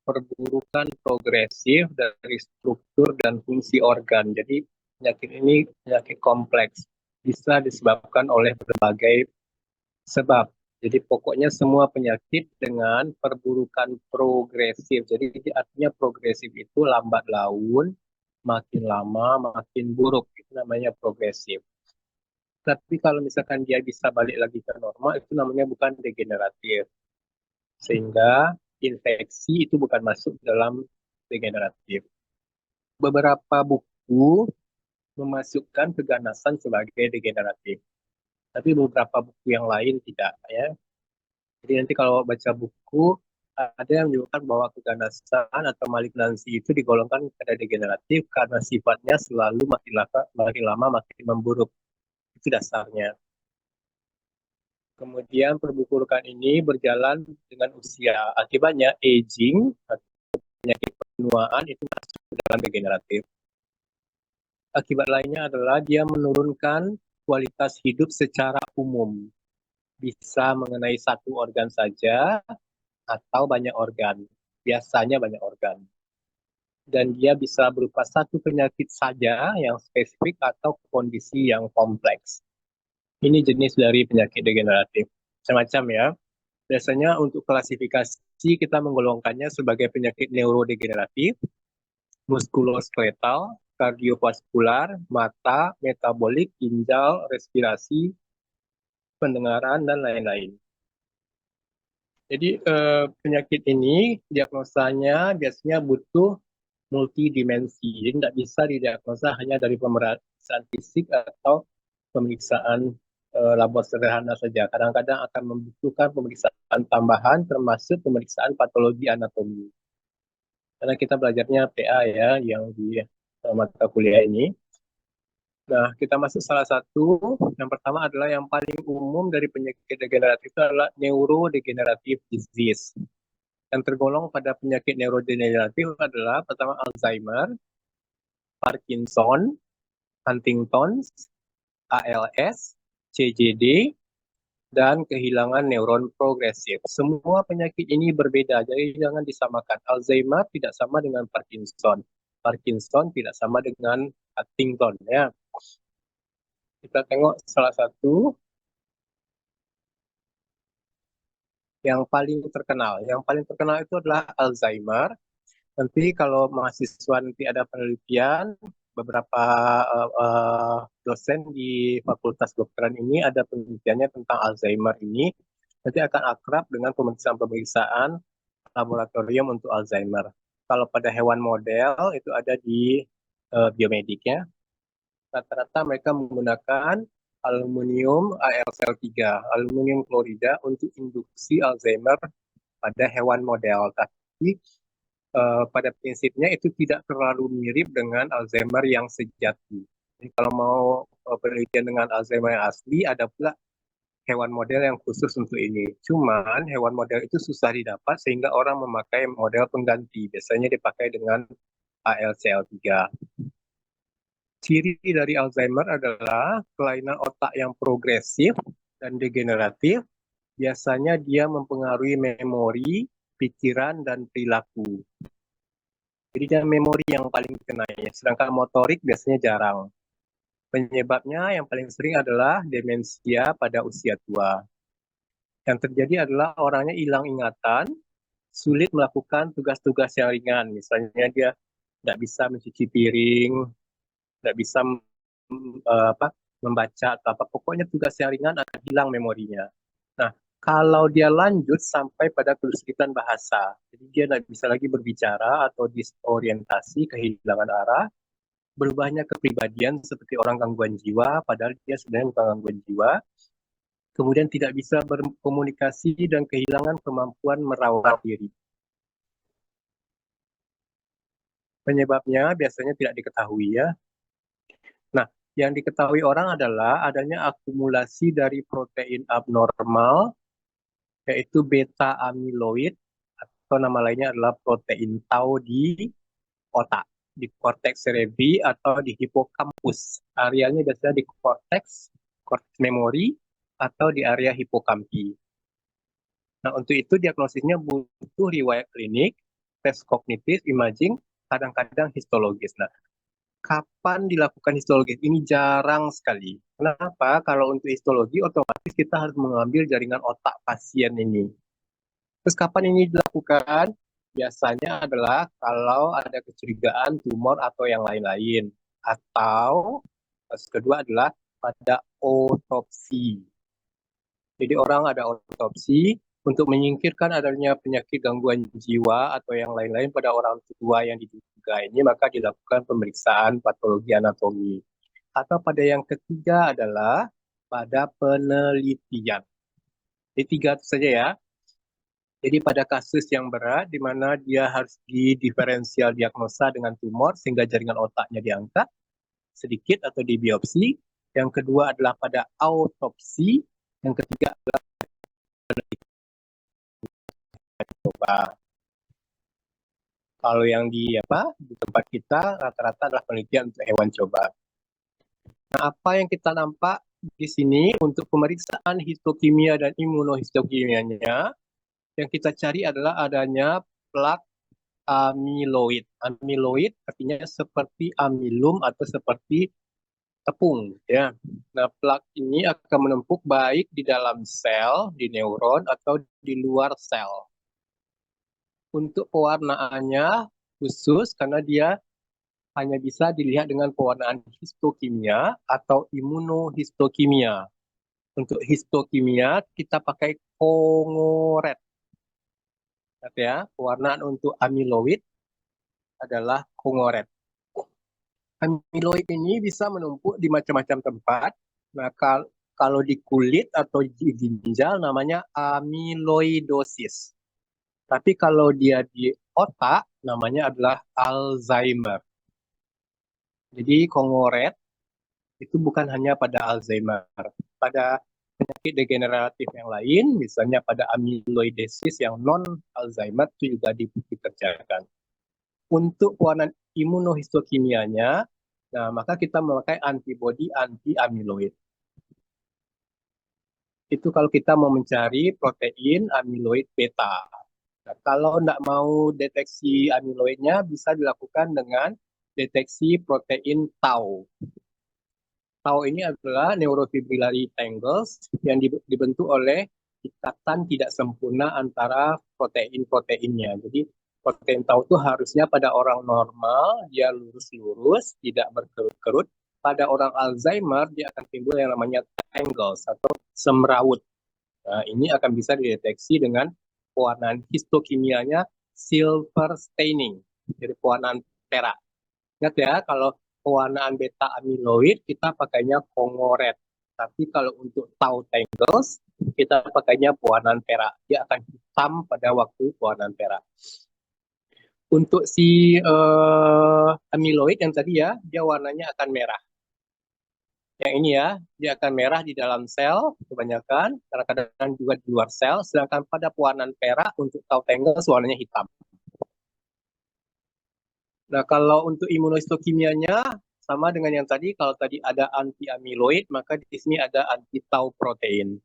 perburukan progresif dari struktur dan fungsi organ. Jadi penyakit ini penyakit kompleks, bisa disebabkan oleh berbagai sebab. Jadi pokoknya semua penyakit dengan perburukan progresif. Jadi artinya progresif itu lambat laun, makin lama makin buruk. Itu namanya progresif. Tapi kalau misalkan dia bisa balik lagi ke normal, itu namanya bukan degeneratif. Sehingga infeksi itu bukan masuk dalam degeneratif. Beberapa buku memasukkan keganasan sebagai degeneratif. Tapi beberapa buku yang lain tidak ya. Jadi nanti kalau baca buku ada yang menyebutkan bahwa keganasan atau malignansi itu digolongkan pada degeneratif karena sifatnya selalu makin lama makin memburuk. Itu dasarnya. Kemudian perburukan ini berjalan dengan usia. Akibatnya aging, penyakit penuaan itu masuk ke dalam degeneratif. Akibat lainnya adalah dia menurunkan kualitas hidup secara umum. Bisa mengenai satu organ saja atau banyak organ. Biasanya banyak organ. Dan dia bisa berupa satu penyakit saja yang spesifik atau kondisi yang kompleks. Ini jenis dari penyakit degeneratif. Macam-macam ya. Biasanya untuk klasifikasi kita menggolongkannya sebagai penyakit neurodegeneratif, muskuloskeletal, kardiovaskular, mata, metabolik, ginjal, respirasi, pendengaran, dan lain-lain. Jadi penyakit ini diagnosanya biasanya butuh multidimensi. Jadi tidak bisa didiagnosa hanya dari pemeriksaan fisik atau pemeriksaan labor sederhana saja. Kadang-kadang akan membutuhkan pemeriksaan tambahan termasuk pemeriksaan patologi anatomi. Karena kita belajarnya PA ya yang di mata kuliah ini. Nah, kita masuk salah satu. Yang pertama adalah yang paling umum dari penyakit degeneratif itu adalah neurodegenerative disease. Yang tergolong pada penyakit neurodegeneratif adalah pertama Alzheimer, Parkinson, Huntington, ALS, CJD, dan kehilangan neuron progresif. Semua penyakit ini berbeda, jadi jangan disamakan. Alzheimer tidak sama dengan Parkinson. Parkinson tidak sama dengan Huntington. Ya. Kita tengok salah satu yang paling terkenal. Yang paling terkenal itu adalah Alzheimer. Nanti kalau mahasiswa nanti ada penelitian, beberapa dosen di Fakultas Kedokteran ini ada penelitiannya tentang Alzheimer ini. Nanti akan akrab dengan pemeriksaan-pemeriksaan laboratorium untuk Alzheimer. Kalau pada hewan model itu ada di biomediknya. Rata-rata mereka menggunakan aluminium AlCl3, aluminium klorida untuk induksi Alzheimer pada hewan model. Tapi pada prinsipnya itu tidak terlalu mirip dengan Alzheimer yang sejati. Jadi kalau mau penelitian dengan Alzheimer yang asli, ada pula hewan model yang khusus untuk ini. Cuman hewan model itu susah didapat sehingga orang memakai model pengganti. Biasanya dipakai dengan AlCl3. Ciri dari Alzheimer adalah kelainan otak yang progresif dan degeneratif. Biasanya dia mempengaruhi memori, pikiran, dan perilaku. Jadi dia memori yang paling dikenai, sedangkan motorik biasanya jarang. Penyebabnya yang paling sering adalah demensia pada usia tua. Yang terjadi adalah orangnya hilang ingatan, sulit melakukan tugas-tugas yang ringan. Misalnya dia tidak bisa mencuci piring, tidak bisa membaca atau apa. Pokoknya tugas yang ringan akan hilang memorinya. Nah, kalau dia lanjut sampai pada kesulitan bahasa, jadi dia tidak bisa lagi berbicara atau disorientasi, kehilangan arah, berubahnya kepribadian seperti orang gangguan jiwa, padahal dia sebenarnya bukan gangguan jiwa, kemudian tidak bisa berkomunikasi dan kehilangan kemampuan merawat diri. Penyebabnya biasanya tidak diketahui ya. Nah, yang diketahui orang adalah adanya akumulasi dari protein abnormal, yaitu beta amiloid, atau nama lainnya adalah protein tau di otak, di korteks cerebri atau di hipokampus. Areanya biasanya di korteks, korteks memori, atau di area hipokampi. Nah, untuk itu diagnosisnya butuh riwayat klinik, tes kognitif, imaging, kadang-kadang histologis. Nah, kapan dilakukan histologis? Ini jarang sekali. Kenapa? Kalau untuk histologi, otomatis kita harus mengambil jaringan otak pasien ini. Terus kapan ini dilakukan? Biasanya adalah kalau ada kecurigaan tumor atau yang lain-lain. Atau kasus kedua adalah pada otopsi. Jadi orang ada otopsi untuk menyingkirkan adanya penyakit gangguan jiwa atau yang lain-lain pada orang tua yang diduga ini, maka dilakukan pemeriksaan patologi anatomi. Atau pada yang ketiga adalah pada penelitian. Jadi tiga itu saja ya. Jadi pada kasus yang berat, di mana dia harus didiferensial diagnosa dengan tumor sehingga jaringan otaknya diangkat sedikit atau dibiopsi. Yang kedua adalah pada autopsi. Yang ketiga adalah coba. Kalau yang di tempat kita rata-rata adalah penelitian untuk hewan coba. Nah, apa yang kita nampak di sini untuk pemeriksaan histokimia dan imunohistokimianya, yang kita cari adalah adanya plak amiloid. Amiloid artinya seperti amilum atau seperti tepung, ya. Nah, plak ini akan menumpuk baik di dalam sel, di neuron atau di luar sel. Untuk pewarnaannya khusus karena dia hanya bisa dilihat dengan pewarnaan histokimia atau imunohistokimia. Untuk histokimia kita pakai kongoret. Ya, pewarnaan untuk amiloid adalah kongoret. Amiloid ini bisa menumpuk di macam-macam tempat. Nah, kalau di kulit atau di ginjal namanya amiloidosis. Tapi kalau dia di otak namanya adalah Alzheimer. Jadi kongoret itu bukan hanya pada Alzheimer. Pada penyakit degeneratif yang lain, misalnya pada amiloidosis yang non-Alzheimer itu juga dikerjakan. Untuk pewarnaan imunohistokimianya, nah maka kita memakai antibodi anti-amiloid. Itu kalau kita mau mencari protein amiloid beta. Nah, kalau tidak mau deteksi amiloidnya, bisa dilakukan dengan deteksi protein tau. Tau ini adalah neurofibrillary tangles yang dibentuk oleh ikatan tidak sempurna antara protein-proteinnya. Jadi protein tau itu harusnya pada orang normal dia lurus-lurus, tidak berkerut-kerut. Pada orang Alzheimer dia akan timbul yang namanya tangles atau semrawut. Nah, ini akan bisa dideteksi dengan pewarnaan histokimianya silver staining, jadi pewarnaan perak. Ingat ya, kalau pewarnaan beta amiloid kita pakainya kongoret. Tapi kalau untuk tau tangles kita pakainya pewarnaan perak. Dia akan hitam pada waktu pewarnaan perak. Untuk si amiloid yang tadi ya, dia warnanya akan merah. Yang ini ya, dia akan merah di dalam sel kebanyakan, kadang-kadang juga di luar sel. Sedangkan pada pewarnaan perak untuk tau tangles warnanya hitam. Nah, kalau untuk imunohistokimianya sama dengan yang tadi, kalau tadi ada anti-amiloid, maka di sini ada anti-tau protein.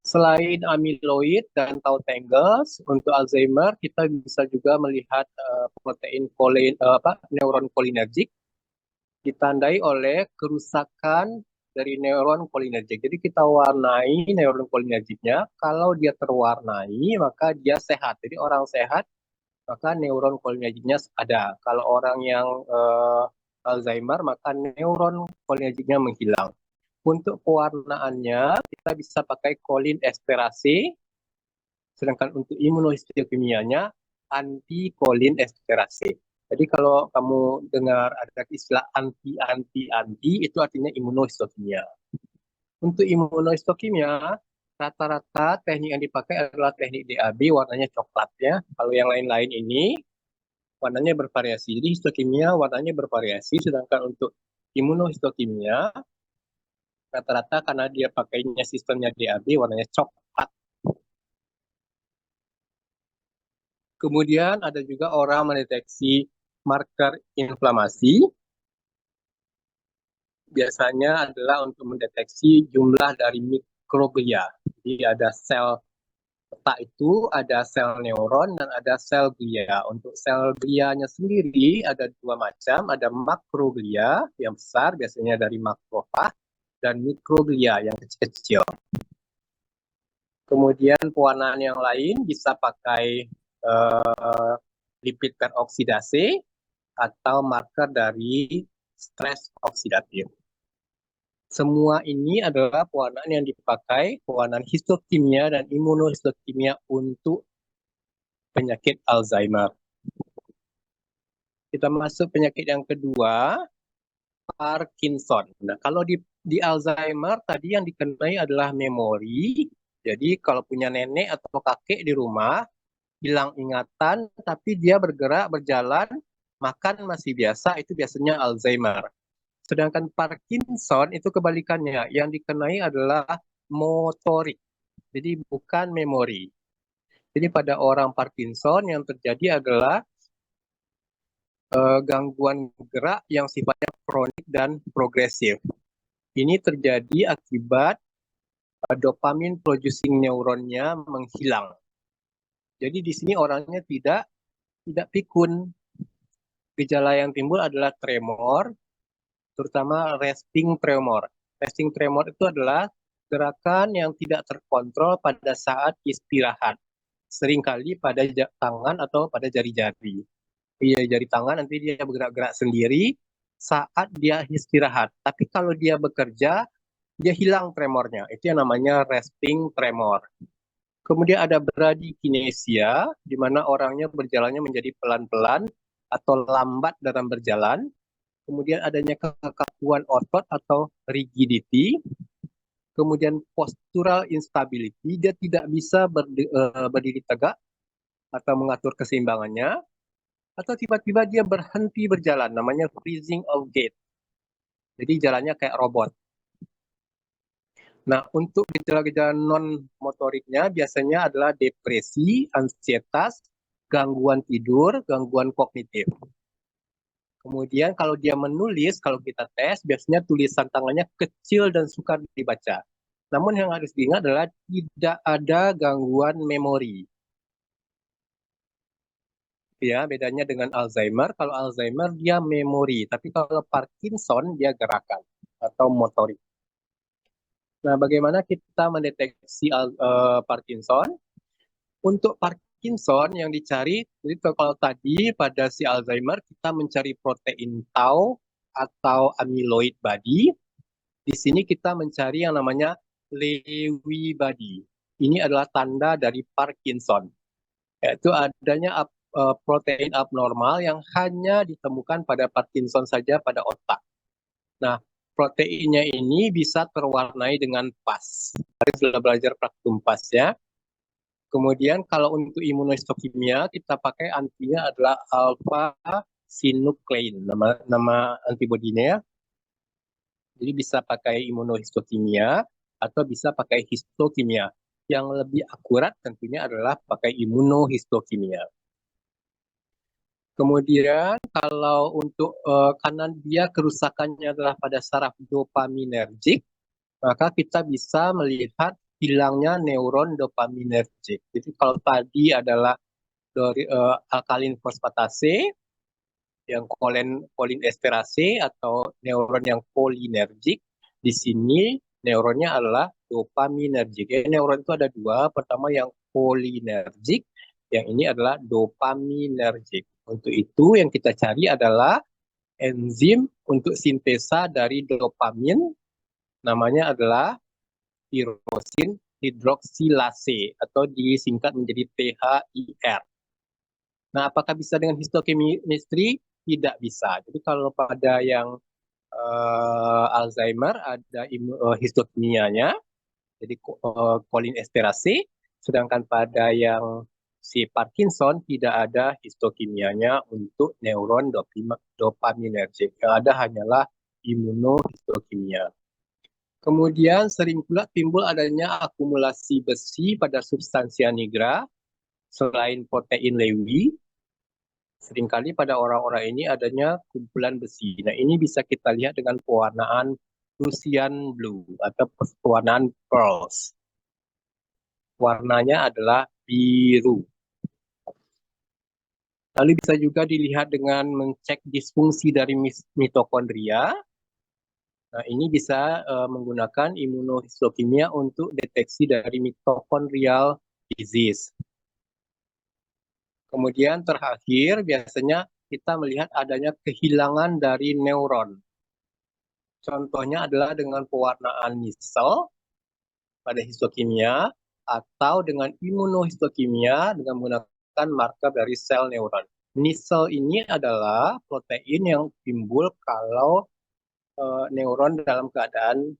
Selain amiloid dan tau tangles, untuk Alzheimer kita bisa juga melihat protein neuron kolinergik ditandai oleh kerusakan dari neuron kolinergik. Jadi kita warnai neuron kolinergiknya, kalau dia terwarnai maka dia sehat. Jadi orang sehat maka neuron kolinergiknya ada. Kalau orang yang Alzheimer maka neuron kolinergiknya menghilang. Untuk pewarnaannya, kita bisa pakai kolin esterase, sedangkan untuk imunohistokimianya, anti-kolin esterase. Jadi kalau kamu dengar ada istilah anti-anti-anti, itu artinya imunohistokimia. Untuk imunohistokimia, rata-rata teknik yang dipakai adalah teknik DAB, warnanya coklat ya. Kalau yang lain-lain ini, warnanya bervariasi. Jadi histokimia warnanya bervariasi, sedangkan untuk imunohistokimia, rata-rata karena dia pakainya sistemnya DAB warnanya coklat. Kemudian ada juga orang mendeteksi marker inflamasi. Biasanya adalah untuk mendeteksi jumlah dari mikroglia. Jadi ada sel otak itu ada sel neuron dan ada sel glia. Untuk sel glianya sendiri ada dua macam, ada makroglia yang besar, biasanya dari makrofag, dan mikroglia yang kecil-kecil. Kemudian pewarnaan yang lain bisa pakai lipid peroksidase atau marker dari stres oksidatif. Semua ini adalah pewarnaan yang dipakai, pewarnaan histokimia dan imunohistokimia untuk penyakit Alzheimer. Kita masuk penyakit yang kedua, Parkinson. Nah, kalau di Alzheimer tadi yang dikenai adalah memori. Jadi kalau punya nenek atau kakek di rumah, hilang ingatan, tapi dia bergerak, berjalan, makan masih biasa, itu biasanya Alzheimer. Sedangkan Parkinson itu kebalikannya, yang dikenai adalah motorik, jadi bukan memori. Jadi pada orang Parkinson yang terjadi adalah gangguan gerak yang sifatnya kronik dan progresif. Ini terjadi akibat dopamin producing neuronnya menghilang. Jadi di sini orangnya tidak pikun. Gejala yang timbul adalah tremor, terutama resting tremor. Resting tremor itu adalah gerakan yang tidak terkontrol pada saat istirahat. Seringkali pada tangan atau pada jari-jari. Iya, jari tangan nanti dia bergerak-gerak sendiri saat dia istirahat. Tapi kalau dia bekerja, dia hilang tremornya. Itu yang namanya resting tremor. Kemudian ada bradykinesia, di mana orangnya berjalannya menjadi pelan-pelan atau lambat dalam berjalan. Kemudian adanya kekakuan otot atau rigidity. Kemudian postural instability, dia tidak bisa berdiri tegak atau mengatur keseimbangannya. Atau tiba-tiba dia berhenti berjalan, namanya freezing of gait. Jadi jalannya kayak robot. Nah, untuk gejala-gejala non-motoriknya biasanya adalah depresi, ansietas, gangguan tidur, gangguan kognitif. Kemudian kalau dia menulis, kalau kita tes, biasanya tulisan tangannya kecil dan sukar dibaca. Namun yang harus diingat adalah tidak ada gangguan memori. Ya, bedanya dengan Alzheimer. Kalau Alzheimer dia memori, tapi kalau Parkinson dia gerakan atau motorik. Nah, bagaimana kita mendeteksi Parkinson? Untuk Parkinson yang dicari, jadi kalau tadi pada si Alzheimer kita mencari protein tau atau amyloid body, di sini kita mencari yang namanya Lewy body. Ini adalah tanda dari Parkinson, yaitu adanya protein abnormal yang hanya ditemukan pada Parkinson saja pada otak. Nah, proteinnya ini bisa terwarnai dengan pas. Hari sudah belajar praktikum pas ya. Kemudian kalau untuk imunohistokimia kita pakai antinya adalah alpha synuclein, nama antibodinya ya. Jadi bisa pakai imunohistokimia atau bisa pakai histokimia. Yang lebih akurat tentunya adalah pakai imunohistokimia. Kemudian kalau untuk karena dia kerusakannya adalah pada saraf dopaminergic, maka kita bisa melihat hilangnya neuron dopaminergic. Jadi kalau tadi adalah dari alkalin fosfatase, yang kolinesterase atau neuron yang kolinergik, di sini neuronnya adalah dopaminergik. Neuron itu ada dua, pertama yang kolinergik, yang ini adalah dopaminergik. Untuk itu yang kita cari adalah enzim untuk sintesa dari dopamin, namanya adalah tirosin hidroksilase atau disingkat menjadi THIR. Nah, apakah bisa dengan histochemistry? Tidak bisa. Jadi kalau pada yang Alzheimer ada histokimianya, jadi kolinesterase, sedangkan pada yang si Parkinson tidak ada histokimianya untuk neuron dopaminergic. Yang ada hanyalah imunohistokimia. Kemudian sering pula timbul adanya akumulasi besi pada substansia nigra selain protein Lewy. Seringkali pada orang-orang ini adanya kumpulan besi. Nah, ini bisa kita lihat dengan pewarnaan Prussian blue atau pewarnaan pearls. warnanya adalah biru. Lalu bisa juga dilihat dengan mengecek disfungsi dari mitokondria. Nah, ini bisa menggunakan imunohistokimia untuk deteksi dari mitochondrial disease. Kemudian terakhir, biasanya kita melihat adanya kehilangan dari neuron. Contohnya adalah dengan pewarnaan nisel pada histokimia atau dengan imunohistokimia dengan menggunakan marker dari sel neuron. Nisel ini adalah protein yang timbul kalau neuron dalam keadaan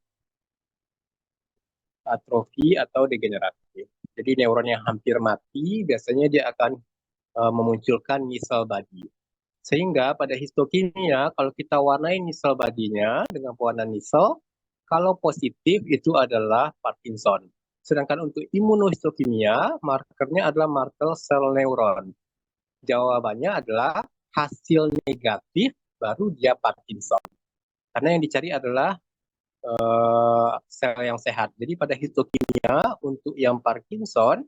atrofi atau degeneratif. Jadi neuron yang hampir mati biasanya dia akan memunculkan nisel body. Sehingga pada histokimia kalau kita warnai nisel badinya dengan pewarna nisel, kalau positif itu adalah Parkinson. Sedangkan untuk imunohistokimia, markernya adalah marker sel neuron. Jawabannya adalah hasil negatif baru dia Parkinson. Karena yang dicari adalah sel yang sehat. Jadi pada histokimia untuk yang Parkinson,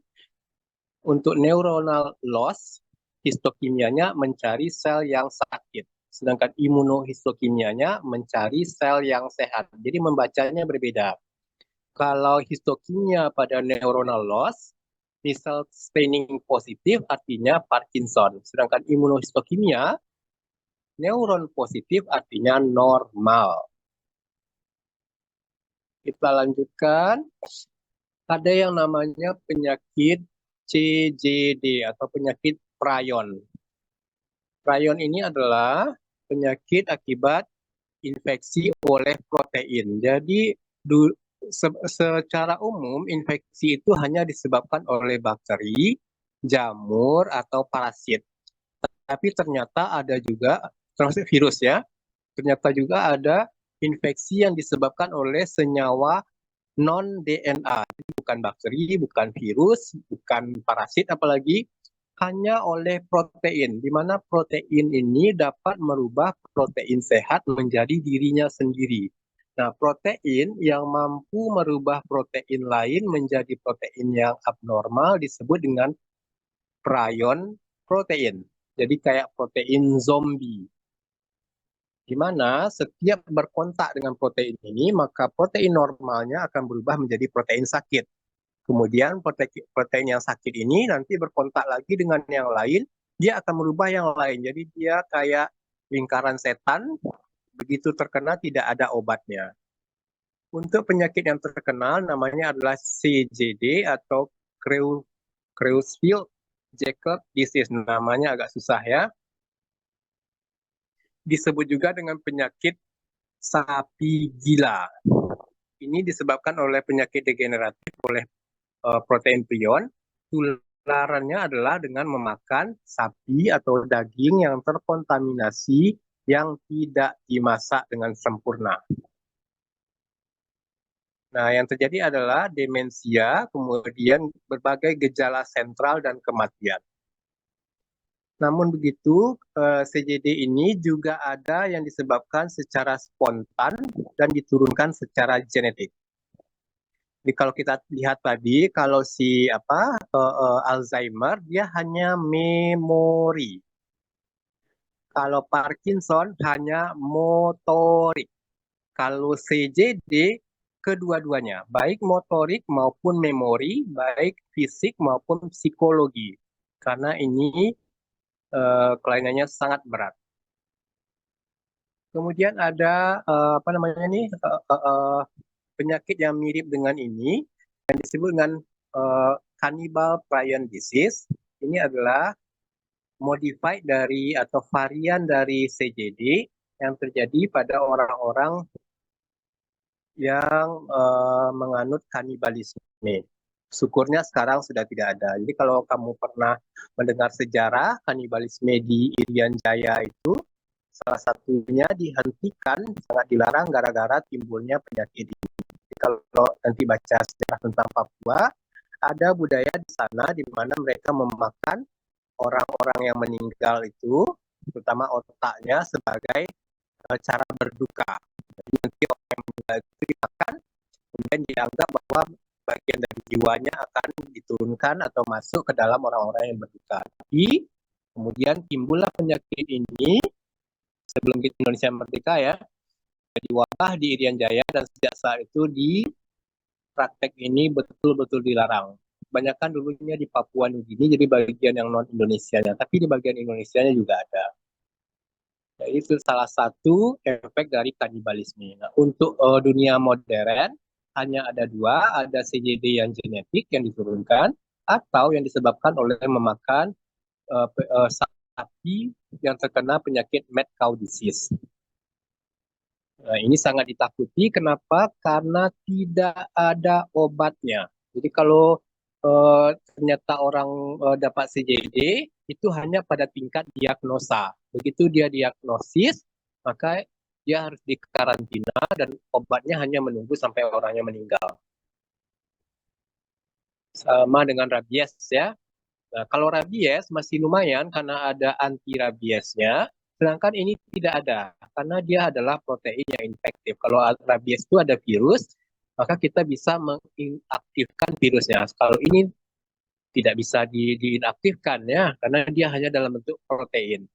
untuk neuronal loss, histokimianya mencari sel yang sakit. Sedangkan imunohistokimianya mencari sel yang sehat. Jadi membacanya berbeda. Kalau histokimia pada neuronal loss, misal staining positif artinya Parkinson. Sedangkan imunohistokimia, neuron positif artinya normal. Kita lanjutkan. Ada yang namanya penyakit CJD atau penyakit prion. Prion ini adalah penyakit akibat infeksi oleh protein. Jadi secara umum infeksi itu hanya disebabkan oleh bakteri, jamur atau parasit. Tapi ternyata ada juga termasuk virus ya. Ternyata juga ada infeksi yang disebabkan oleh senyawa non-DNA. Bukan bakteri, bukan virus, bukan parasit apalagi, hanya oleh protein, di mana protein ini dapat merubah protein sehat menjadi dirinya sendiri. Nah, protein yang mampu merubah protein lain menjadi protein yang abnormal disebut dengan prion protein. Jadi kayak protein zombie. Di mana setiap berkontak dengan protein ini, maka protein normalnya akan berubah menjadi protein sakit. Kemudian protein yang sakit ini nanti berkontak lagi dengan yang lain, dia akan merubah yang lain. Jadi dia kayak lingkaran setan, begitu terkena tidak ada obatnya. Untuk penyakit yang terkenal namanya adalah CJD atau Creutzfeldt-Jakob disease. Namanya agak susah ya. Disebut juga dengan penyakit sapi gila. Ini disebabkan oleh penyakit degeneratif oleh protein prion. Tularannya adalah dengan memakan sapi atau daging yang terkontaminasi yang tidak dimasak dengan sempurna. Nah, yang terjadi adalah demensia, kemudian berbagai gejala sentral dan kematian. Namun begitu, CJD ini juga ada yang disebabkan secara spontan dan diturunkan secara genetik. Jadi kalau kita lihat tadi, kalau si Alzheimer dia hanya memori. Kalau Parkinson hanya motorik. Kalau CJD kedua-duanya, baik motorik maupun memori, baik fisik maupun psikologi. Karena ini kelainannya sangat berat. Kemudian ada apa namanya nih penyakit yang mirip dengan ini yang disebut dengan cannibal prion disease. Ini adalah modified dari atau varian dari CJD yang terjadi pada orang-orang yang menganut kanibalisme. Syukurnya sekarang sudah tidak ada. Jadi kalau kamu pernah mendengar sejarah kanibalisme di Irian Jaya itu, salah satunya dihentikan, sangat dilarang gara-gara timbulnya penyakit ini. Jadi kalau nanti baca sejarah tentang Papua, ada budaya di sana di mana mereka memakan orang-orang yang meninggal itu, terutama otaknya sebagai cara berduka. Jadi nanti orang yang meninggal itu dimakan, kemudian dianggap bahwa bagian dari jiwanya akan diturunkan atau masuk ke dalam orang-orang yang berduka. Tapi kemudian timbullah penyakit ini sebelum Indonesia merdeka ya, jadi wabah di Irian Jaya dan sejak saat itu di praktek ini betul-betul dilarang. Kebanyakan dulunya di Papua Nugini, jadi bagian yang non Indonesianya, tapi di bagian Indonesianya juga ada. Nah, itu salah satu efek dari kanibalisme. Nah, untuk dunia modern hanya ada dua, ada CJD yang genetik yang diturunkan atau yang disebabkan oleh memakan sapi yang terkena penyakit mad cow disease. Nah, ini sangat ditakuti. Kenapa? Karena tidak ada obatnya. Jadi kalau ternyata orang dapat CJD, itu hanya pada tingkat diagnosa. Begitu dia diagnosis, maka dia harus dikarantina dan obatnya hanya menunggu sampai orangnya meninggal. Sama dengan rabies ya. Nah, kalau rabies masih lumayan karena ada anti rabiesnya, sedangkan ini tidak ada karena dia adalah protein yang infektif. Kalau rabies itu ada virus, maka kita bisa mengaktifkan virusnya. Kalau ini tidak bisa diinaktifkan ya, karena dia hanya dalam bentuk protein.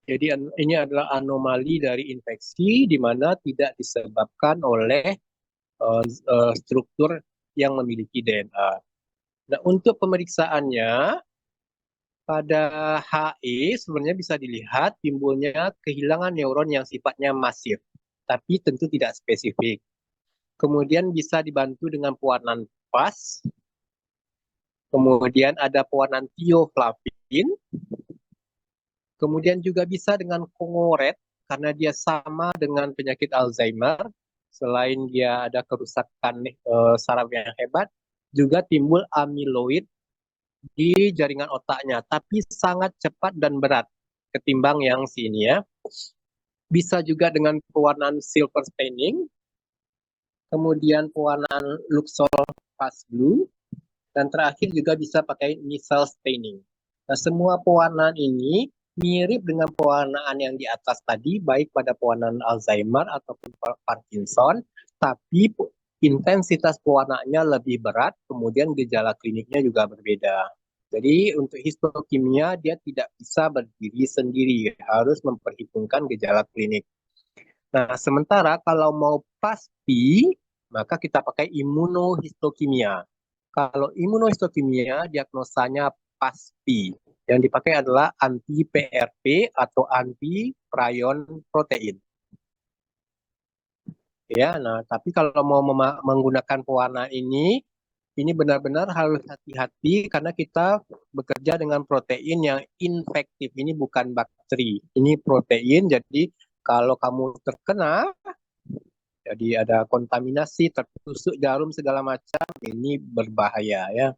Jadi ini adalah anomali dari infeksi di mana tidak disebabkan oleh struktur yang memiliki DNA. Nah, untuk pemeriksaannya pada HE sebenarnya bisa dilihat timbulnya kehilangan neuron yang sifatnya masif, tapi tentu tidak spesifik. Kemudian bisa dibantu dengan pewarnaan VAS, kemudian ada pewarnaan tioflavin, kemudian juga bisa dengan kongoret karena dia sama dengan penyakit Alzheimer. Selain dia ada kerusakan saraf yang hebat, juga timbul amyloid di jaringan otaknya, tapi sangat cepat dan berat ketimbang yang sini ya. Bisa juga dengan pewarnaan silver staining, kemudian pewarnaan Luxol Fast Blue, dan terakhir juga bisa pakai Missile staining. Nah, semua pewarnaan ini mirip dengan pewarnaan yang di atas tadi, baik pada pewarnaan Alzheimer ataupun Parkinson, tapi intensitas pewarnaannya lebih berat, kemudian gejala kliniknya juga berbeda. Jadi untuk histokimia dia tidak bisa berdiri sendiri, harus memperhitungkan gejala klinik. Nah, sementara kalau mau pasti, maka kita pakai imunohistokimia. Kalau imunohistokimia diagnosanya pasti. Yang dipakai adalah anti-PRP atau anti-prion protein. Ya, nah tapi kalau mau menggunakan pewarna ini benar-benar harus hati-hati karena kita bekerja dengan protein yang infektif. Ini bukan bakteri, ini protein. Jadi kalau kamu terkena, jadi ada kontaminasi, tertusuk jarum segala macam, ini berbahaya ya.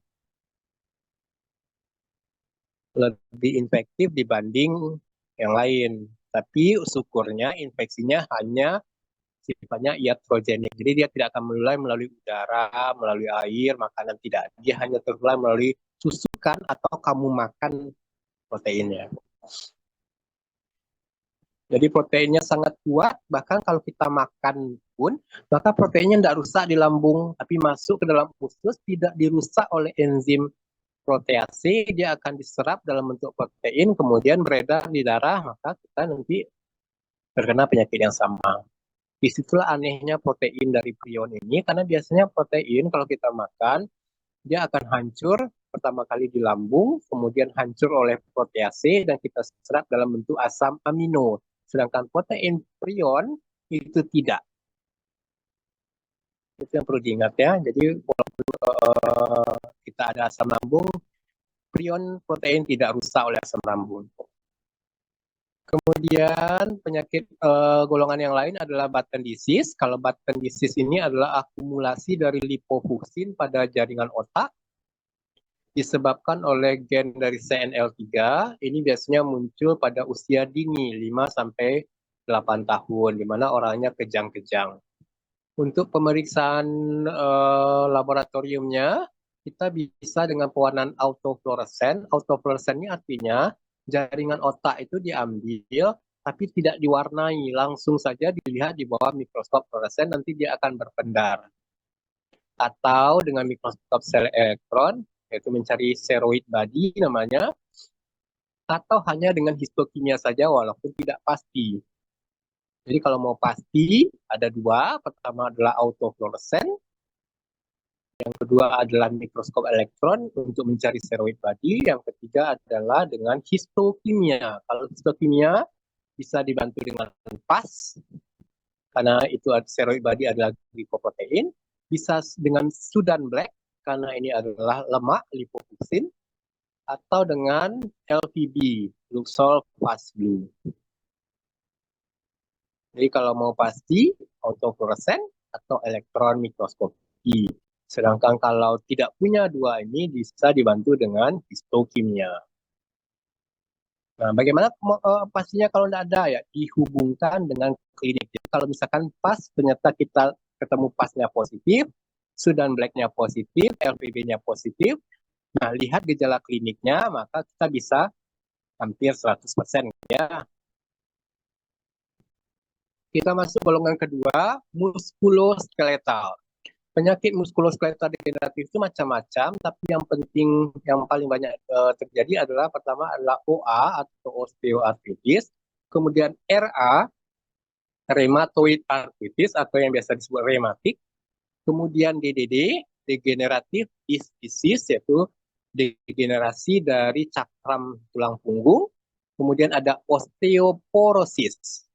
Lebih infektif dibanding yang lain. Tapi syukurnya infeksinya hanya sifatnya iatrogenik. Jadi dia tidak akan menular melalui udara, melalui air, makanan tidak. Dia hanya tertular melalui susukan atau kamu makan proteinnya. Jadi proteinnya sangat kuat, bahkan kalau kita makan pun, maka proteinnya tidak rusak di lambung, tapi masuk ke dalam usus, tidak dirusak oleh enzim protease, dia akan diserap dalam bentuk protein, kemudian beredar di darah, maka kita nanti terkena penyakit yang sama. Disitulah anehnya protein dari prion ini, karena biasanya protein kalau kita makan, dia akan hancur pertama kali di lambung, kemudian hancur oleh protease, dan kita serap dalam bentuk asam amino. Sedangkan protein prion itu tidak. Itu yang perlu diingat ya. Jadi walaupun kita ada asam lambung, prion protein tidak rusak oleh asam lambung. Kemudian penyakit golongan yang lain adalah Batten disease. Kalau Batten disease ini adalah akumulasi dari lipofuksin pada jaringan otak disebabkan oleh gen dari CNL3. Ini biasanya muncul pada usia dini 5 sampai 8 tahun di mana orangnya kejang-kejang. Untuk pemeriksaan laboratoriumnya kita bisa dengan pewarnaan autofluoresen. Autofluoresen ini artinya jaringan otak itu diambil tapi tidak diwarnai, langsung saja dilihat di bawah mikroskop fluoresen, nanti dia akan berpendar. atau dengan mikroskop sel elektron, yaitu mencari spheroid body namanya, atau hanya dengan histokimia saja walaupun tidak pasti. Jadi kalau mau pasti ada dua, pertama adalah autofluorescence, yang kedua adalah mikroskop elektron untuk mencari spheroid body, yang ketiga adalah dengan histokimia. Kalau histokimia bisa dibantu dengan PAS, karena itu spheroid body adalah glicoprotein, bisa dengan Sudan black, karena ini adalah lemak lipofuscin, atau dengan LPB, Luxol Fast Blue. Jadi kalau mau pasti, autofluorescence atau elektron mikroskopi. Sedangkan kalau tidak punya dua ini, bisa dibantu dengan histokimia. Nah, bagaimana pastinya kalau tidak ada ya? Dihubungkan dengan klinik. Jadi kalau misalkan pas ternyata kita ketemu pasnya positif, Sudan Black-nya positif, LPB-nya positif, nah lihat gejala kliniknya, maka kita bisa hampir 100% ya. Kita masuk golongan kedua, muskuloskeletal. Penyakit muskuloskeletal degeneratif itu macam-macam, tapi yang penting, yang paling banyak terjadi adalah pertama adalah OA atau osteoartritis, kemudian RA, rheumatoid arthritis atau yang biasa disebut rematik, kemudian DDD, degenerative disc disease, yaitu degenerasi dari cakram tulang punggung, kemudian ada osteoporosis.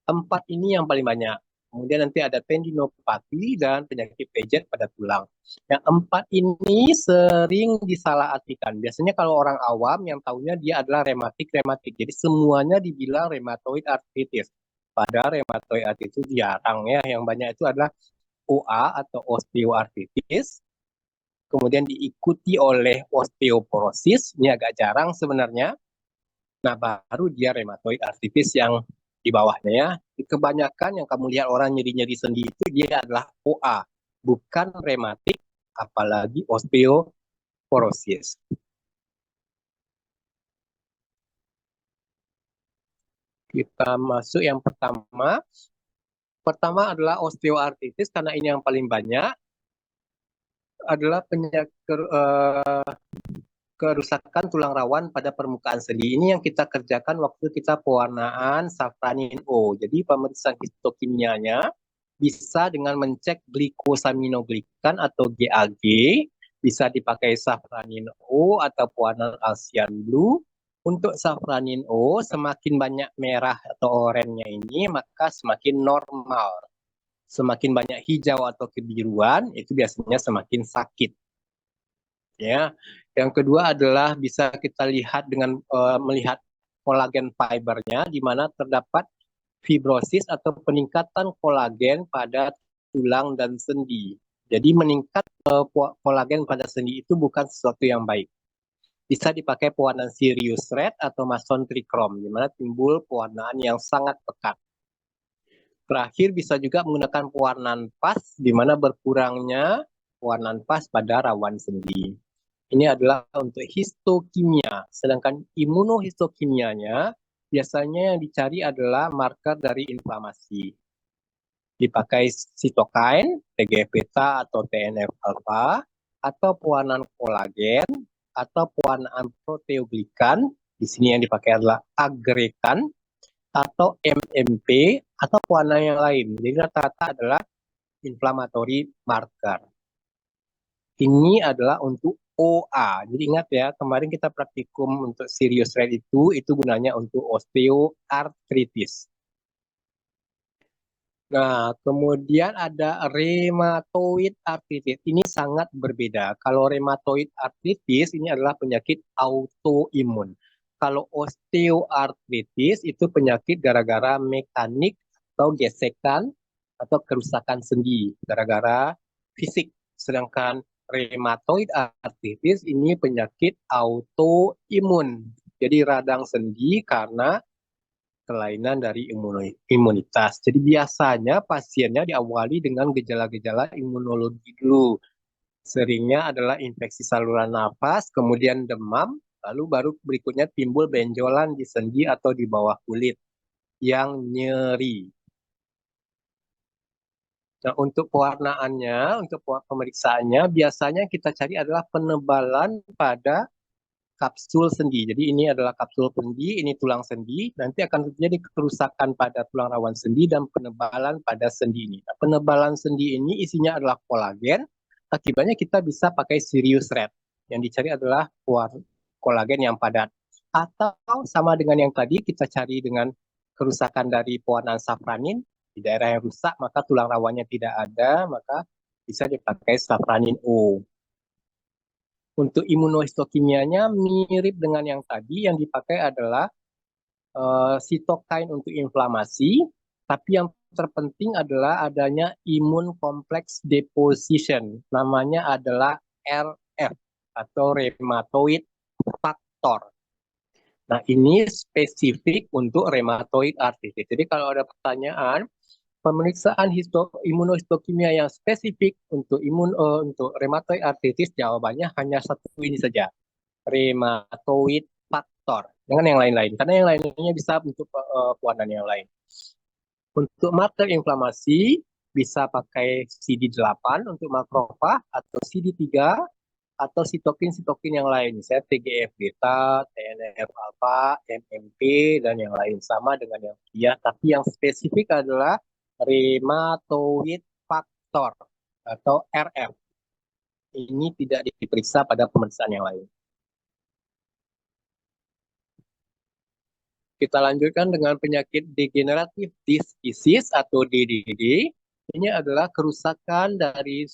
Empat ini yang paling banyak. Kemudian nanti ada tendinopati dan penyakit pejet pada tulang. Yang empat ini sering disalahartikan. Biasanya kalau orang awam yang tahunya dia adalah rematik. Jadi semuanya dibilang rheumatoid arthritis. Pada rheumatoid arthritis itu jarang ya. Yang banyak itu adalah OA atau osteoartritis. Kemudian diikuti oleh osteoporosis. Ini agak jarang sebenarnya. Nah, baru dia rheumatoid arthritis yang di bawahnya ya. Kebanyakan yang kamu lihat orang nyeri-nyeri sendi itu dia adalah OA, bukan rematik, apalagi osteoporosis. Kita masuk yang pertama. Pertama adalah osteoartritis, karena ini yang paling banyak, adalah penyakit kerusakan tulang rawan pada permukaan sendi. Ini yang kita kerjakan waktu kita pewarnaan safranin O. Jadi pemeriksaan histokimianya bisa dengan mencek glikosaminoglikan atau GAG, bisa dipakai safranin O atau pewarnaan Alcian Blue. Untuk safranin O, semakin banyak merah atau oranye ini, maka semakin normal. Semakin banyak hijau atau kebiruan, itu biasanya semakin sakit. Ya, yang kedua adalah bisa kita lihat dengan melihat kolagen fibernya, di mana terdapat fibrosis atau peningkatan kolagen pada tulang dan sendi. Jadi meningkat kolagen pada sendi itu bukan sesuatu yang baik. Bisa dipakai pewarnaan Sirius Red atau Mason Trichrome, di mana timbul pewarnaan yang sangat pekat. Terakhir bisa juga menggunakan pewarnaan PAS, di mana berkurangnya pewarnaan PAS pada rawan sendi. Ini adalah untuk histokimia. Sedangkan imunohistokimianya biasanya yang dicari adalah marker dari inflamasi. Dipakai sitokain, TGF-beta atau TNF-alpha, atau pewarnaan kolagen, atau pewarnaan proteoglikan. Di sini yang dipakai adalah agrekan, atau MMP, atau pewarnaan yang lain. Jadi rata-rata adalah inflammatory marker. Ini adalah untuk OA. Jadi ingat ya, kemarin kita praktikum untuk Sirius Red itu gunanya untuk osteoartritis. Nah, kemudian ada rheumatoid arthritis. Ini sangat berbeda. Kalau rheumatoid arthritis ini adalah penyakit autoimun. Kalau osteoartritis itu penyakit gara-gara mekanik atau gesekan atau kerusakan sendi gara-gara fisik. Sedangkan rheumatoid arthritis ini penyakit autoimun. Jadi radang sendi karena kelainan dari imunitas. Jadi biasanya pasiennya diawali dengan gejala-gejala imunologi dulu. Seringnya adalah infeksi saluran nafas, kemudian demam, lalu baru berikutnya timbul benjolan di sendi atau di bawah kulit yang nyeri. Nah, untuk pewarnaannya, untuk pemeriksaannya, biasanya kita cari adalah penebalan pada kapsul sendi. Jadi ini adalah kapsul sendi, ini tulang sendi. Nanti akan terjadi kerusakan pada tulang rawan sendi dan penebalan pada sendi ini. Nah, penebalan sendi ini isinya adalah kolagen. Akibatnya kita bisa pakai Sirius Red. Yang dicari adalah kolagen yang padat. Atau sama dengan yang tadi, kita cari dengan kerusakan dari pewarnaan safranin. Di daerah yang rusak, maka tulang rawannya tidak ada, maka bisa dipakai safranin O. Untuk imunohistokimianya mirip dengan yang tadi, yang dipakai adalah sitokain untuk inflamasi, tapi yang terpenting adalah adanya imun complex deposition, namanya adalah RF atau rheumatoid factor. Nah, ini spesifik untuk rheumatoid arthritis. Jadi kalau ada pertanyaan, pemeriksaan imunohistokimia yang spesifik untuk rheumatoid arthritis, jawabannya hanya satu ini saja, rheumatoid factor. Jangan yang lain-lain, karena yang lainnya bisa untuk pewarnaan yang lain. Untuk marker inflamasi, bisa pakai CD8 untuk makrofag atau CD3 atau sitokin-sitokin yang lain, misalnya TGF-beta, TNF-alpha, MMP, dan yang lain. Sama dengan yang dia, tapi yang spesifik adalah rheumatoid factor atau RF. Ini tidak diperiksa pada pemeriksaan yang lain. Kita lanjutkan dengan penyakit degenerative disc disease atau DDD. Ini adalah kerusakan dari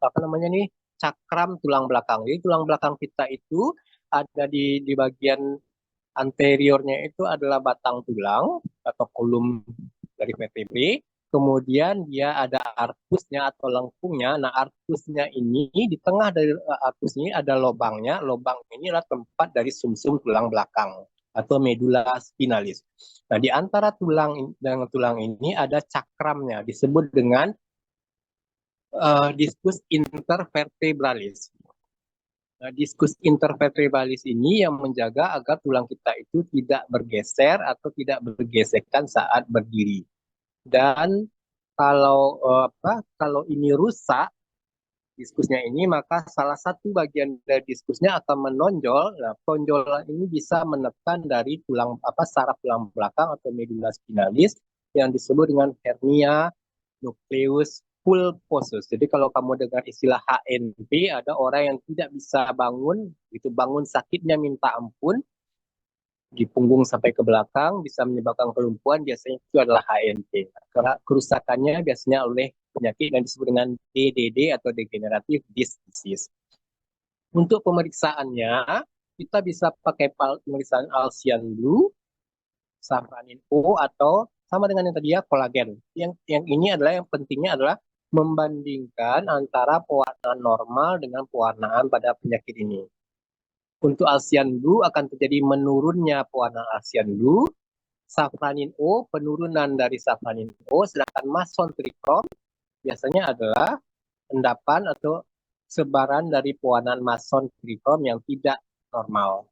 apa namanya nih, cakram tulang belakang. Jadi tulang belakang kita itu ada di bagian anteriornya itu adalah batang tulang atau kolum dari vertebrae. Kemudian dia ada arkusnya atau lengkungnya. Nah, arkusnya ini di tengah dari arkus ini ada lubangnya. Lubang ini adalah tempat dari sumsum tulang belakang atau medula spinalis. Nah, di antara tulang dengan tulang ini ada cakramnya, disebut dengan diskus intervertebralis. Nah, diskus intervertebralis ini yang menjaga agar tulang kita itu tidak bergeser atau tidak bergesekan saat berdiri. Dan kalau ini rusak diskusnya ini, maka salah satu bagian dari diskusnya akan menonjol. Nah, penonjolan ini bisa menekan dari saraf tulang belakang atau medula spinalis yang disebut dengan hernia nucleus pulposus. Jadi kalau kamu dengar istilah HNP, ada orang yang tidak bisa bangun, itu bangun sakitnya minta ampun, di punggung sampai ke belakang, bisa menyebabkan kelumpuhan, biasanya itu adalah HNP. Karena kerusakannya biasanya oleh penyakit yang disebut dengan DDD atau degenerative disc disease. Untuk pemeriksaannya, kita bisa pakai pemeriksaan Alcian Blue, safranin O, atau sama dengan yang tadi ya, kolagen. Yang ini adalah yang pentingnya adalah membandingkan antara pewarnaan normal dengan pewarnaan pada penyakit ini. Untuk Alcian Blue akan terjadi menurunnya pewarnaan Alcian Blue, safranin O, penurunan dari safranin O, sedangkan mason trichrome biasanya adalah endapan atau sebaran dari pewarnaan mason trichrome yang tidak normal.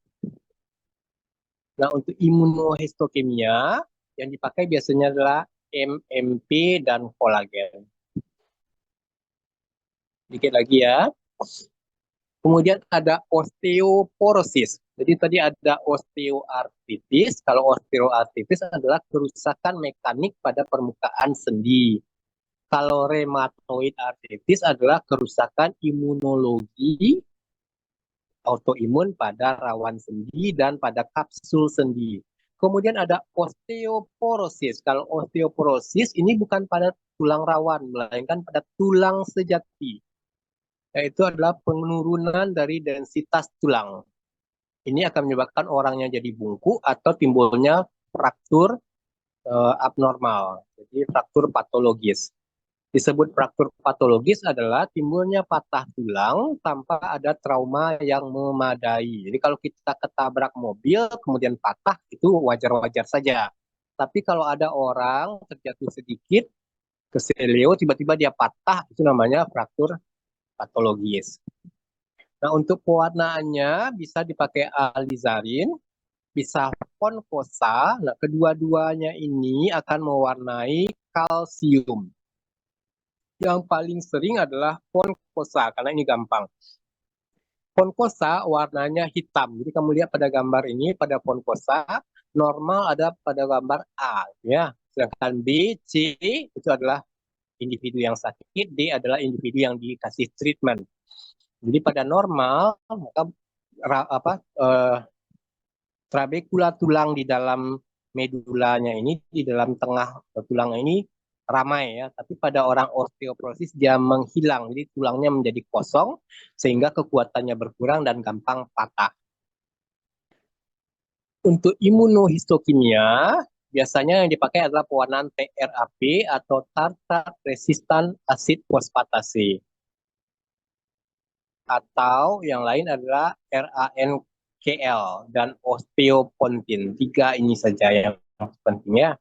Nah, untuk imunohistokimia yang dipakai biasanya adalah MMP dan kolagen. Dikit lagi ya. Kemudian ada osteoporosis. Jadi tadi ada osteoartritis. Kalau osteoartritis adalah kerusakan mekanik pada permukaan sendi. Kalau rheumatoid arthritis adalah kerusakan imunologi autoimun pada rawan sendi dan pada kapsul sendi. Kemudian ada osteoporosis. Kalau osteoporosis ini bukan pada tulang rawan, melainkan pada tulang sejati, yaitu adalah penurunan dari densitas tulang. Ini akan menyebabkan orangnya jadi bungkuk atau timbulnya fraktur abnormal, jadi fraktur patologis. Disebut fraktur patologis adalah timbulnya patah tulang tanpa ada trauma yang memadai. Jadi kalau kita ketabrak mobil kemudian patah, itu wajar-wajar saja. Tapi kalau ada orang terjatuh sedikit, keseleo, tiba-tiba dia patah, itu namanya fraktur patologis. Nah, untuk pewarnaannya bisa dipakai alizarin, bisa ponkosa. Nah, kedua-duanya ini akan mewarnai kalsium. Yang paling sering adalah ponkosa, karena ini gampang. Ponkosa warnanya hitam. Jadi kamu lihat pada gambar ini, pada ponkosa, normal ada pada gambar A, ya. Sedangkan B, C itu adalah individu yang sakit, D adalah individu yang dikasih treatment. Jadi pada normal, maka apa trabekula tulang di dalam medulanya ini, di dalam tengah tulang ini ramai ya, tapi pada orang osteoporosis dia menghilang, jadi tulangnya menjadi kosong sehingga kekuatannya berkurang dan gampang patah. Untuk imunohistokimia, biasanya yang dipakai adalah pewarnaan TRAP atau tartar resistan acid fosfatase. Atau yang lain adalah RANKL dan osteopontin. Tiga ini saja yang penting ya.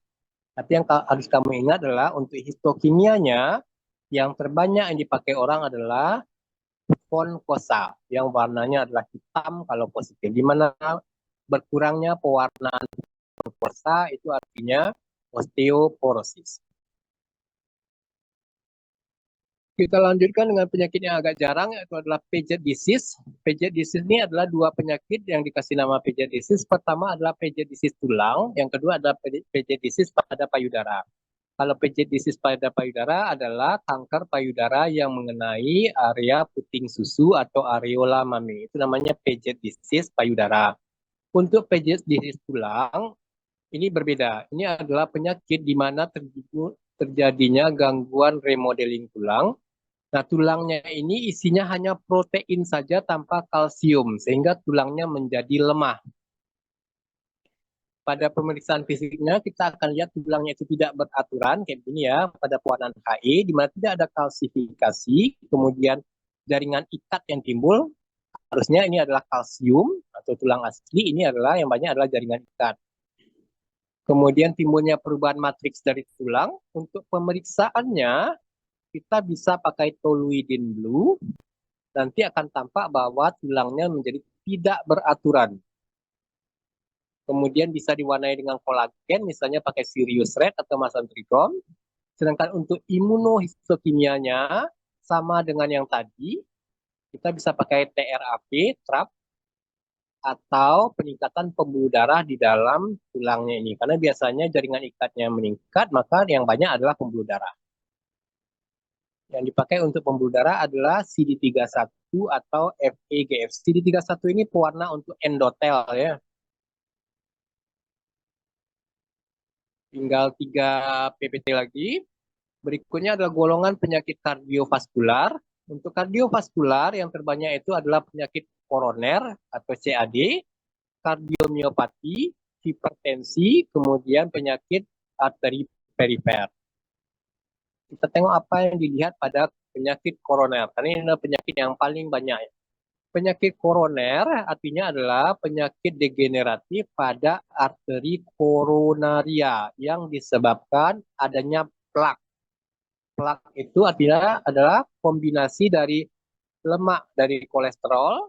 Tapi yang harus kamu ingat adalah untuk histokimianya, yang terbanyak yang dipakai orang adalah fonkosa, yang warnanya adalah hitam kalau positif. Di mana berkurangnya pewarnaan fonkosa itu artinya osteoporosis. Kita lanjutkan dengan penyakit yang agak jarang, yaitu adalah Paget disease. Paget disease ini adalah dua penyakit yang dikasih nama Paget disease. Pertama adalah Paget disease tulang, yang kedua adalah Paget disease pada payudara. Kalau Paget disease pada payudara adalah kanker payudara yang mengenai area puting susu atau areola mami. Itu namanya Paget disease payudara. Untuk Paget disease tulang, ini berbeda. Ini adalah penyakit di mana terjadinya gangguan remodeling tulang. Nah, tulangnya ini isinya hanya protein saja tanpa kalsium, sehingga tulangnya menjadi lemah. Pada pemeriksaan fisiknya, kita akan lihat tulangnya itu tidak beraturan, kayak begini ya, pada pewarnaan HE, di mana tidak ada kalsifikasi, kemudian jaringan ikat yang timbul, harusnya ini adalah kalsium, atau tulang asli, ini adalah yang banyak adalah jaringan ikat. Kemudian timbulnya perubahan matriks dari tulang, untuk pemeriksaannya, kita bisa pakai toluidin blue, nanti akan tampak bahwa tulangnya menjadi tidak beraturan. Kemudian bisa diwarnai dengan kolagen, misalnya pakai Sirius Red atau Mesantrichrome. Sedangkan untuk imunohistokimianya, sama dengan yang tadi, kita bisa pakai TRAP, TRAP, atau peningkatan pembuluh darah di dalam tulangnya ini. Karena biasanya jaringan ikatnya meningkat, maka yang banyak adalah pembuluh darah. Yang dipakai untuk pembuluh darah adalah CD31 atau FEGF. CD31 ini pewarna untuk endotel ya. Tinggal 3 PPT lagi. Berikutnya adalah golongan penyakit kardiovaskular. Untuk kardiovaskular yang terbanyak itu adalah penyakit koroner atau CAD, kardiomiopati, hipertensi, kemudian penyakit arteri perifer. Kita tengok apa yang dilihat pada penyakit koroner. Karena ini adalah penyakit yang paling banyak. Penyakit koroner artinya adalah penyakit degeneratif pada arteri koronaria yang disebabkan adanya plak. Plak itu artinya adalah kombinasi dari lemak dari kolesterol,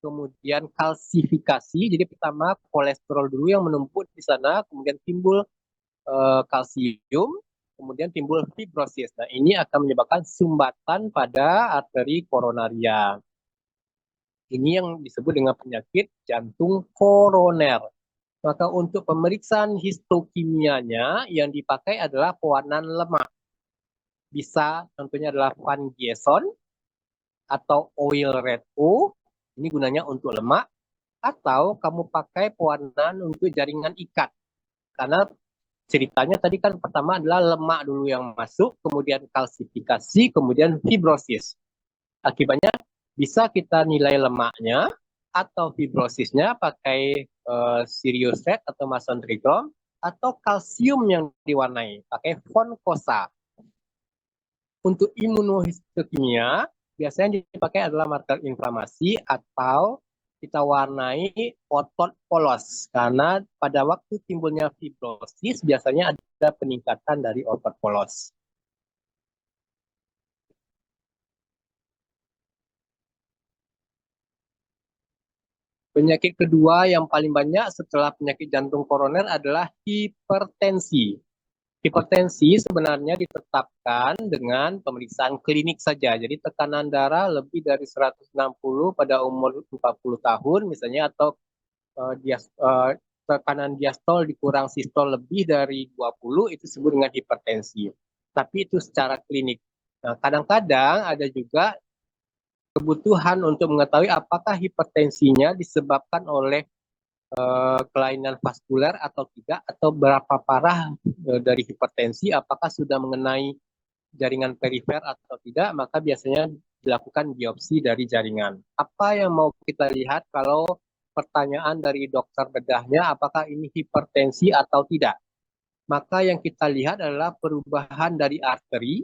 kemudian kalsifikasi. Jadi pertama kolesterol dulu yang menumpuk di sana, kemudian timbul kalsium, kemudian timbul fibrosis. Nah, ini akan menyebabkan sumbatan pada arteri koronaria. Ini yang disebut dengan penyakit jantung koroner. Maka untuk pemeriksaan histokimianya yang dipakai adalah pewarnaan lemak. Bisa tentunya adalah Van Gieson atau oil red O. Ini gunanya untuk lemak. Atau kamu pakai pewarnaan untuk jaringan ikat. Karena ceritanya tadi kan pertama adalah lemak dulu yang masuk, kemudian kalsifikasi, kemudian fibrosis. Akibatnya bisa kita nilai lemaknya atau fibrosisnya pakai Sirius Red atau Mesantrichrome, atau kalsium yang diwarnai pakai Foncosa. Untuk imunohistokimia, biasanya dipakai adalah marker inflamasi atau kita warnai otot polos. Karena pada waktu timbulnya fibrosis, biasanya ada peningkatan dari otot polos. Penyakit kedua yang paling banyak setelah penyakit jantung koroner adalah hipertensi. Hipertensi sebenarnya ditetapkan dengan pemeriksaan klinik saja. Jadi tekanan darah lebih dari 160 pada umur 40 tahun misalnya, atau tekanan diastol dikurang sistol lebih dari 20, itu disebut dengan hipertensi. Tapi itu secara klinik. Nah, kadang-kadang ada juga kebutuhan untuk mengetahui apakah hipertensinya disebabkan oleh kelainan vaskuler atau tidak, atau berapa parah dari hipertensi, apakah sudah mengenai jaringan perifer atau tidak, maka biasanya dilakukan biopsi dari jaringan. Apa yang mau kita lihat kalau pertanyaan dari dokter bedahnya apakah ini hipertensi atau tidak? Maka yang kita lihat adalah perubahan dari arteri,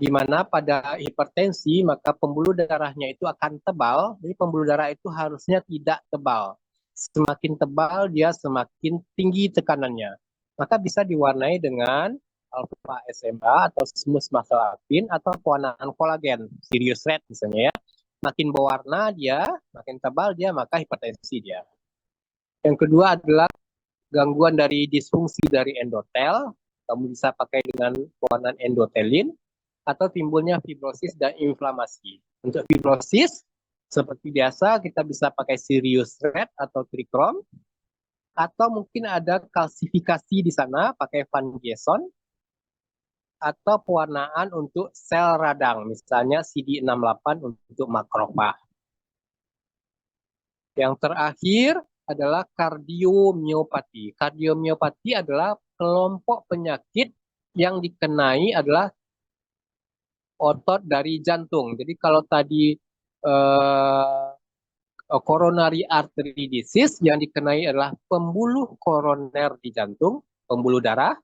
di mana pada hipertensi maka pembuluh darahnya itu akan tebal. Jadi pembuluh darah itu harusnya tidak tebal. Semakin tebal dia semakin tinggi tekanannya. Maka bisa diwarnai dengan alpha SMA atau smooth muscle actin atau pewarnaan kolagen, Sirius red misalnya ya. Makin berwarna dia, makin tebal dia, maka hipertensi dia. Yang kedua adalah gangguan dari disfungsi dari endotel. Kamu bisa pakai dengan pewarnaan endotelin, atau timbulnya fibrosis dan inflamasi. Untuk fibrosis, seperti biasa kita bisa pakai Sirius red atau trikrom, atau mungkin ada kalsifikasi di sana pakai Van Gieson, atau pewarnaan untuk sel radang, misalnya CD68 untuk makrofag. Yang terakhir adalah kardiomiopati. Kardiomiopati adalah kelompok penyakit yang dikenai adalah otot dari jantung. Jadi kalau tadi eh, coronary artery disease yang dikenai adalah pembuluh koroner di jantung, pembuluh darah.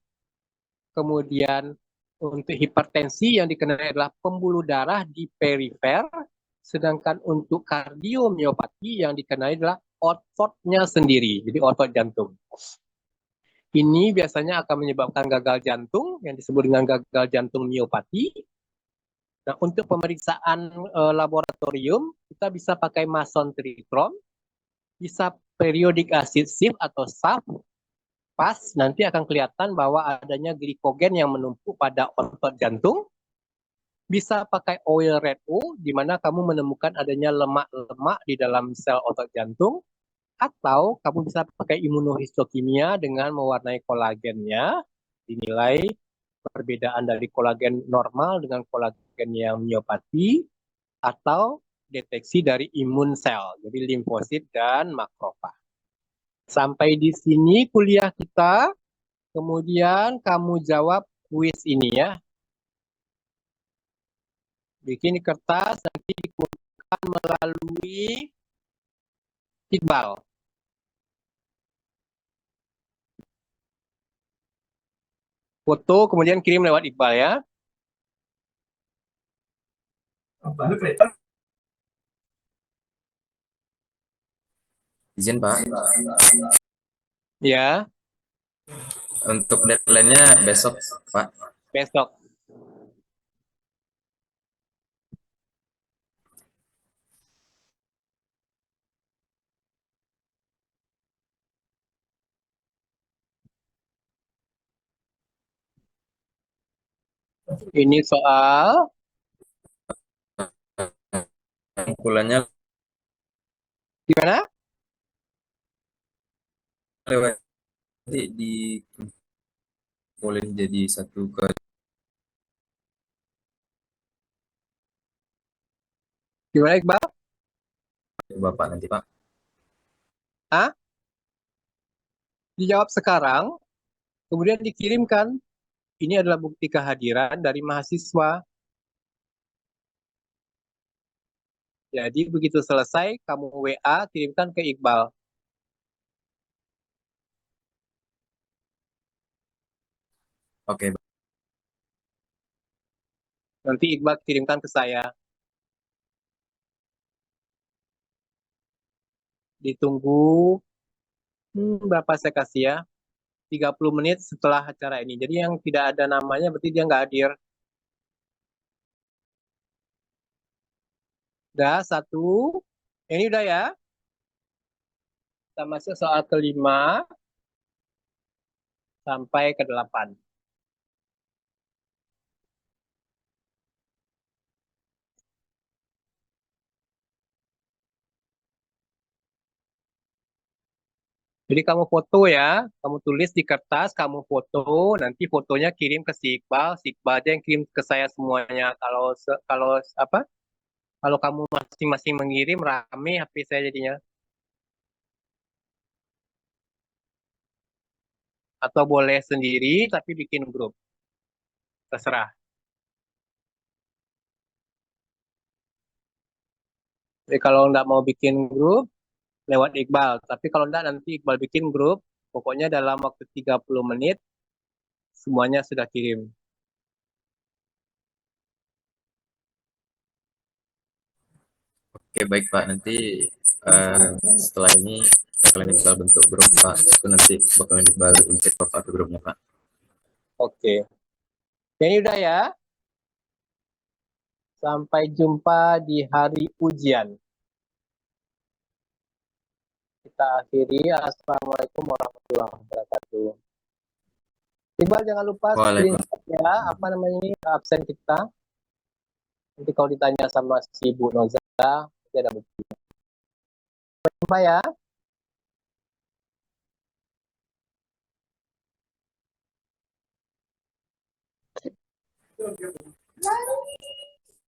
Kemudian untuk hipertensi yang dikenai adalah pembuluh darah di perifer. Sedangkan untuk kardiomiopati yang dikenai adalah ototnya sendiri, jadi otot jantung. Ini biasanya akan menyebabkan gagal jantung yang disebut dengan gagal jantung miopati. Nah, untuk pemeriksaan laboratorium, kita bisa pakai Mason trikrom, bisa periodic acid sieve atau SAF. Pas nanti akan kelihatan bahwa adanya glikogen yang menumpuk pada otot jantung. Bisa pakai oil red O, di mana kamu menemukan adanya lemak-lemak di dalam sel otot jantung. Atau kamu bisa pakai imunohistokimia dengan mewarnai kolagennya, dinilai perbedaan dari kolagen normal dengan kolagen yang miopati, atau deteksi dari imun sel, jadi limfosit dan makrofag. Sampai di sini kuliah kita, kemudian kamu jawab kuis ini ya. Bikin di kertas, nanti dikumpulkan melalui Iqbal. Foto kemudian kirim lewat Iqbal ya. Izin Pak, Ya, untuk deadline-nya besok Pak. besok. Ini soal Kumpulannya gimana? lewat di boleh jadi satu ke Gimana Iqbal? Bapak nanti Pak. Hah? Dijawab sekarang, kemudian dikirimkan. Ini adalah bukti kehadiran dari mahasiswa. Jadi begitu selesai, kamu WA, kirimkan ke Iqbal. Oke, Nanti Iqbal kirimkan ke saya. Ditunggu berapa saya kasih ya? 30 menit setelah acara ini. Jadi yang tidak ada namanya berarti dia nggak hadir. Udah, satu. Ini udah ya. Kita masuk soal kelima sampai ke 8. Jadi kamu foto ya, kamu tulis di kertas, kamu foto, nanti fotonya kirim ke si Iqbal aja yang kirim ke saya semuanya. Kalau apa? Kalau kamu masing-masing mengirim rame HP saya jadinya. Atau boleh sendiri tapi bikin grup, terserah. Jadi kalau nggak mau bikin grup, lewat Iqbal. Tapi kalau nggak nanti Iqbal bikin grup, pokoknya dalam waktu 30 menit semuanya sudah kirim. Oke, baik Pak. Nanti eh, setelah ini bakalan Iqbal bentuk grup Pak. Itu nanti bakalan Iqbal invite Bapak ke grupnya Pak. Oke. Ini udah ya. Sampai jumpa di hari ujian. Kita akhiri. Assalamualaikum warahmatullahi wabarakatuh. Iqbal jangan lupa Waalaikumsalam. screenshot ya, apa namanya ini, absen kita. Nanti kalau ditanya sama si Bu Noza, dia ada bukti. Sampai jumpa ya.